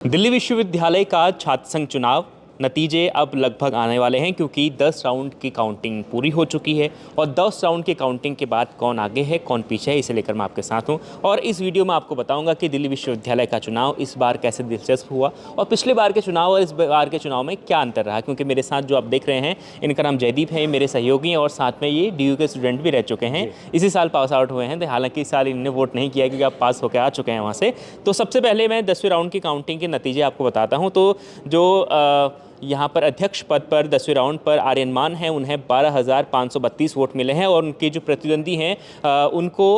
दिल्ली विश्वविद्यालय का छात्र संघ चुनाव नतीजे अब लगभग आने वाले हैं क्योंकि 10 राउंड की काउंटिंग पूरी हो चुकी है और 10 राउंड की काउंटिंग के बाद कौन आगे है कौन पीछे है इसे लेकर मैं आपके साथ हूं और इस वीडियो में आपको बताऊंगा कि दिल्ली विश्वविद्यालय का चुनाव इस बार कैसे दिलचस्प हुआ और पिछले बार के चुनाव और इस बार के चुनाव में क्या अंतर रहा। क्योंकि मेरे साथ जो आप देख रहे हैं इनका नाम जयदीप है, मेरे सहयोगी और साथ में ये DU के स्टूडेंट भी रह चुके हैं, इसी साल पास आउट हुए हैं। हालांकि इस साल इन्होंने वोट नहीं किया क्योंकि आप पास होकर आ चुके हैं वहाँ से। तो सबसे पहले मैं 10वें राउंड की काउंटिंग के नतीजे आपको बताता हूँ। तो जो यहाँ पर अध्यक्ष पद पर 10वें राउंड पर आर्यन मान हैं, उन्हें 12,532 वोट मिले हैं और उनके जो प्रतिद्वंदी हैं उनको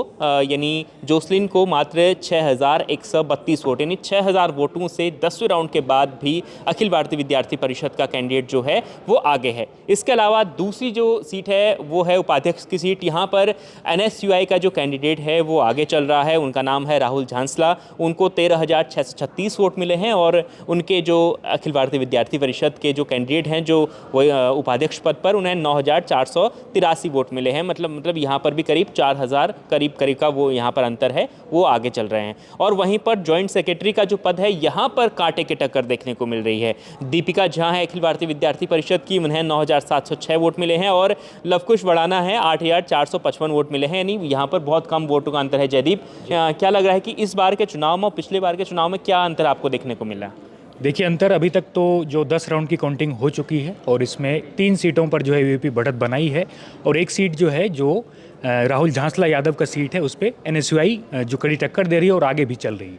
यानी जोसलिन को मात्र 6,132 वोट, यानी 6,000 वोटों से 10वें राउंड के बाद भी अखिल भारतीय विद्यार्थी परिषद का कैंडिडेट जो है वो आगे है। इसके अलावा दूसरी जो सीट है वो है उपाध्यक्ष की सीट। यहाँ पर NSUI का जो कैंडिडेट है वो आगे चल रहा है, उनका नाम है राहुल झांसला। उनको 13,636 वोट मिले हैं और उनके जो अखिल भारतीय विद्यार्थी परिषद के जो कैंडिडेट हैं जो वो उपाध्यक्ष पद पर, उन्हें 9,483 वोट मिले हैं। मतलब यहाँ पर भी करीब 4,000 करीब का वो यहाँ पर अंतर है, वो आगे चल रहे हैं। और वहीं पर जॉइंट सेक्रेटरी का जो पद है यहाँ पर कांटे की टक्कर देखने को मिल रही है। दीपिका झा है अखिल भारतीय विद्यार्थी परिषद की, उन्हें 9,706 वोट मिले हैं और लवकुश वड़ाना है 8,455 वोट मिले हैं, यानी यहाँ पर बहुत कम वोटों का अंतर है। जयदीप, क्या लग रहा है कि इस बार के चुनाव में और पिछले बार के चुनाव में क्या अंतर आपको देखने को मिला? देखिए, अंतर अभी तक तो जो 10 राउंड की काउंटिंग हो चुकी है और इसमें 3 सीटों पर जो है वीवीपी बढ़त बनाई है और एक सीट जो है जो राहुल झांसला यादव का सीट है उस पर NSUI जो कड़ी टक्कर दे रही है और आगे भी चल रही है।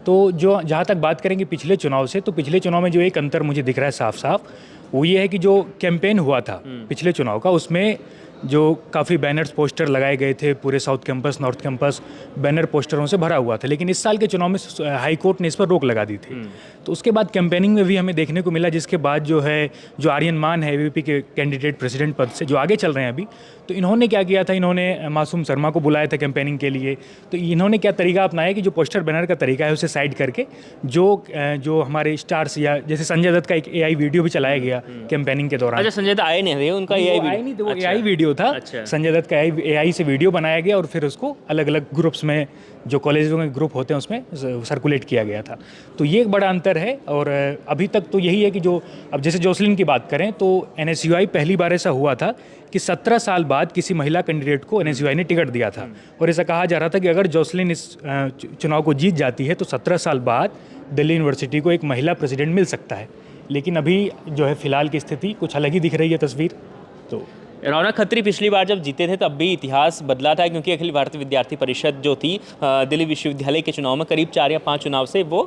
तो जो जहाँ तक बात करेंगे पिछले चुनाव से, तो पिछले चुनाव में जो एक अंतर मुझे दिख रहा है साफ साफ, वो ये है कि जो कैंपेन हुआ था पिछले चुनाव का, उसमें जो काफ़ी बैनर्स पोस्टर लगाए गए थे, पूरे south campus north campus banner पोस्टरों से भरा हुआ था। लेकिन इस साल के चुनाव में हाई कोर्ट ने इस पर रोक लगा दी थी। तो उसके बाद कैंपेनिंग में भी हमें देखने को मिला, जिसके बाद जो है जो आर्यन मान है VP के कैंडिडेट प्रेसिडेंट पद से जो आगे चल रहे हैं अभी, तो इन्होंने क्या किया था, इन्होंने मासूम शर्मा को बुलाया था कैंपेनिंग के लिए। तो इन्होंने क्या तरीका अपनाया कि जो पोस्टर बैनर का तरीका है उसे साइड करके जो हमारे स्टार्स या जैसे संजय दत्त का एक AI वीडियो भी चलाया गया कैंपेनिंग के दौरान। अच्छा, संजय दत्त आए नहीं थे, उनका AI वीडियो था। अच्छा। संजय दत्त का AI से वीडियो बनाया गया और फिर उसको अलग अलग ग्रुप्स में, जो कॉलेजों में ग्रुप होते हैं उसमें सर्कुलेट किया गया था। तो ये एक बड़ा अंतर है। और अभी तक तो यही है कि जो अब जैसे जोसलिन की बात करें तो NSUI पहली बार ऐसा हुआ था कि 17 साल बाद किसी महिला कैंडिडेट को NSUI ने टिकट दिया था और ऐसा कहा जा रहा था कि अगर जोसलिन इस चुनाव को जीत जाती है तो 17 साल बाद दिल्ली यूनिवर्सिटी को एक महिला प्रेसिडेंट मिल सकता है। लेकिन अभी जो है फिलहाल की स्थिति कुछ अलग ही दिख रही है तस्वीर। तो रौनक खत्री पिछली बार जब जीते थे तब भी इतिहास बदला था, क्योंकि अखिल भारतीय विद्यार्थी परिषद जो थी दिल्ली विश्वविद्यालय के चुनाव में करीब 4 या 5 चुनाव से वो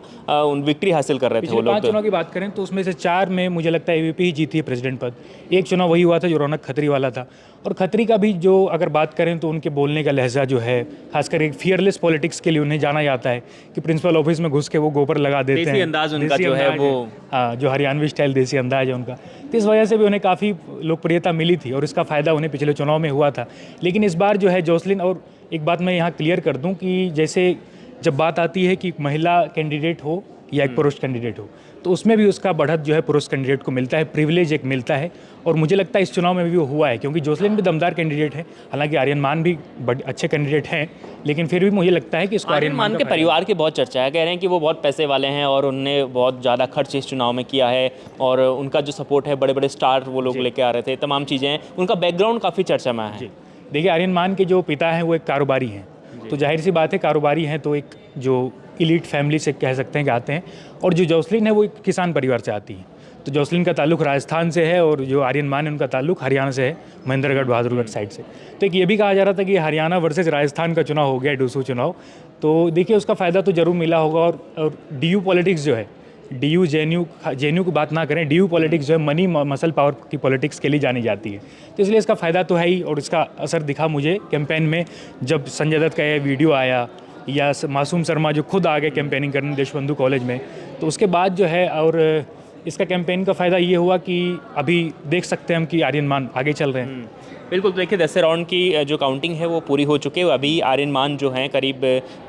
विक्ट्री हासिल कर रहे थे। वो लोग 5 चुनाव की बात करें तो उसमें से 4 में मुझे लगता है VP ही जीती है प्रेसिडेंट पद। एक चुनाव वही हुआ था जो रौनक खत्री वाला था। और खत्री का भी जो अगर बात करें तो उनके बोलने का लहजा जो है, खासकर एक फियरलेस पॉलिटिक्स के लिए उन्हें जाना जाता है कि प्रिंसिपल ऑफिस में घुस के वो गोबर लगा देते हैं। देसी अंदाज उनका जो है वो, हाँ, जो हरियाणवी स्टाइल देसी अंदाज है उनका। तो इस वजह से भी उन्हें काफ़ी लोकप्रियता मिली थी और इसका फ़ायदा उन्हें पिछले चुनाव में हुआ था। लेकिन इस बार जो है जोसलिन, और एक बात मैं यहाँ क्लियर कर दूँ कि जैसे जब बात आती है कि महिला कैंडिडेट हो या एक पुरुष कैंडिडेट हो, तो उसमें भी उसका बढ़त जो है पुरुष कैंडिडेट को मिलता है, प्रिविलेज एक मिलता है। और मुझे लगता है इस चुनाव में भी वो हुआ है, क्योंकि जोसलिन भी दमदार कैंडिडेट है, हालांकि आर्यन मान भी अच्छे कैंडिडेट हैं, लेकिन फिर भी मुझे लगता है कि इसको आर्यन मान के परिवार की बहुत चर्चा है। कह रहे हैं कि वो बहुत पैसे वाले हैं और उन्होंने बहुत ज़्यादा खर्च इस चुनाव में किया है और उनका जो सपोर्ट है, बड़े बड़े स्टार वो लोग लेके आ रहे थे, तमाम चीज़ें हैं, उनका बैकग्राउंड काफ़ी चर्चा में है। देखिए, आर्यन मान के जो पिता हैं वो एक कारोबारी हैं, तो जाहिर सी बात है कारोबारी हैं तो एक जो इलीट फैमिली से कह सकते हैं कि आते हैं। और जो जोसलिन है वो एक किसान परिवार से आती है। तो जोसलिन का ताल्लुक राजस्थान से है और जो आर्यन मान है उनका ताल्लुक हरियाणा से है, महेंद्रगढ़ बहादुरगढ़ साइड से। तो एक ये भी कहा जा रहा था कि हरियाणा वर्सेस राजस्थान का चुनाव हो गया, डूसू चुनाव। तो देखिए, उसका फ़ायदा तो जरूर मिला होगा। और DU पॉलिटिक्स जो है, DU JNU की बात ना करें, DU पॉलिटिक्स जो है मनी मसल पावर की पॉलिटिक्स के लिए जानी जाती है। तो इसलिए इसका फ़ायदा तो है ही। और इसका असर दिखा मुझे कैंपेन में, जब संजय दत्त का ये वीडियो आया या मासूम शर्मा जो खुद आ गए कैंपेनिंग करने देशबंधु कॉलेज में, तो उसके बाद जो है, और इसका कैंपेन का फ़ायदा ये हुआ कि अभी देख सकते हैं हम कि आर्यन मान आगे चल रहे हैं। बिल्कुल, तो देखिए 10 राउंड की जो काउंटिंग है वो पूरी हो चुकी है। अभी आर्यन मान जो हैं करीब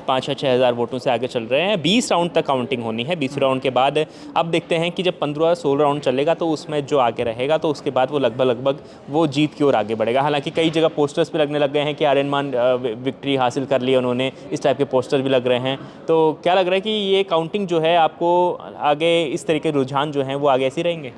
5-6 हज़ार वोटों से आगे चल रहे हैं। 20 राउंड तक काउंटिंग होनी है। 20 राउंड के बाद अब देखते हैं कि जब 15-16 राउंड चलेगा तो उसमें जो आगे रहेगा तो उसके बाद वो लगभग वो जीत की ओर आगे बढ़ेगा। हालांकि कई जगह पोस्टर्स भी लगने लग गए हैं कि आर्यन मान विक्ट्री हासिल कर ली उन्होंने, इस टाइप के पोस्टर भी लग रहे हैं। तो क्या लग रहा है कि ये काउंटिंग जो है आपको आगे इस तरीके के रुझान जो हैं वो आगे ऐसे ही रहेंगे?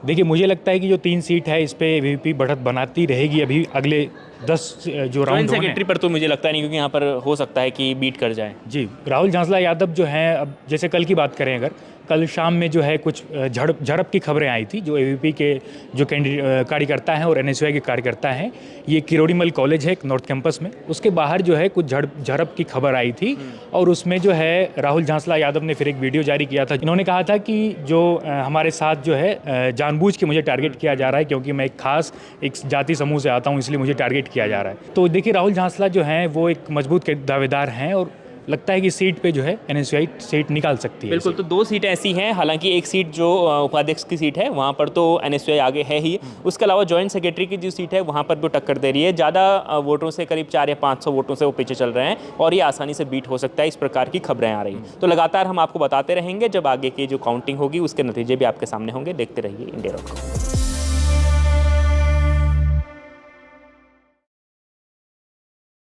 देखिए, मुझे लगता है कि जो 3 सीट है इस पे वीपी बढ़त बनाती रहेगी अभी अगले 10 जो जॉइंट राउंड होने। सेक्रेटरी पर तो मुझे लगता नहीं, क्योंकि यहाँ पर हो सकता है कि बीट कर जाए। जी, राहुल झांसला यादव जो हैं, अब जैसे कल की बात करें अगर, कल शाम में जो है कुछ झड़प की खबरें आई थी। जो एबीवीपी के जो कार्यकर्ता हैं और एनएसयूआई के कार्यकर्ता हैं, ये किरोड़ीमल कॉलेज है एक नॉर्थ कैंपस में, उसके बाहर जो है कुछ झड़प की खबर आई थी। और उसमें जो है राहुल झांसला यादव ने फिर एक वीडियो जारी किया था। इन्होंने कहा था कि जो हमारे साथ जो है जानबूझ के मुझे टारगेट किया जा रहा है, क्योंकि मैं एक जाति समूह से आता हूँ, इसलिए मुझे टारगेट किया जा रहा है। तो देखिए, राहुल झांसला जो हैं वो एक मजबूत दावेदार हैं और लगता है कि सीट पे जो है एनएसयूआई सीट निकाल सकती है। बिल्कुल, तो 2 सीटें ऐसी हैं। हालांकि एक सीट जो उपाध्यक्ष की सीट है वहाँ पर तो एनएसयूआई आगे है ही। उसके अलावा जॉइंट सेक्रेटरी की जो सीट है वहाँ पर भी टक्कर दे रही है। ज़्यादा वोटों से, करीब 400 या 500 वोटों से वो पीछे चल रहे हैं और ये आसानी से बीट हो सकता है, इस प्रकार की खबरें आ रही हैं। तो लगातार हम आपको बताते रहेंगे, जब आगे की जो काउंटिंग होगी उसके नतीजे भी आपके सामने होंगे। देखते रहिए इंडिया रॉक।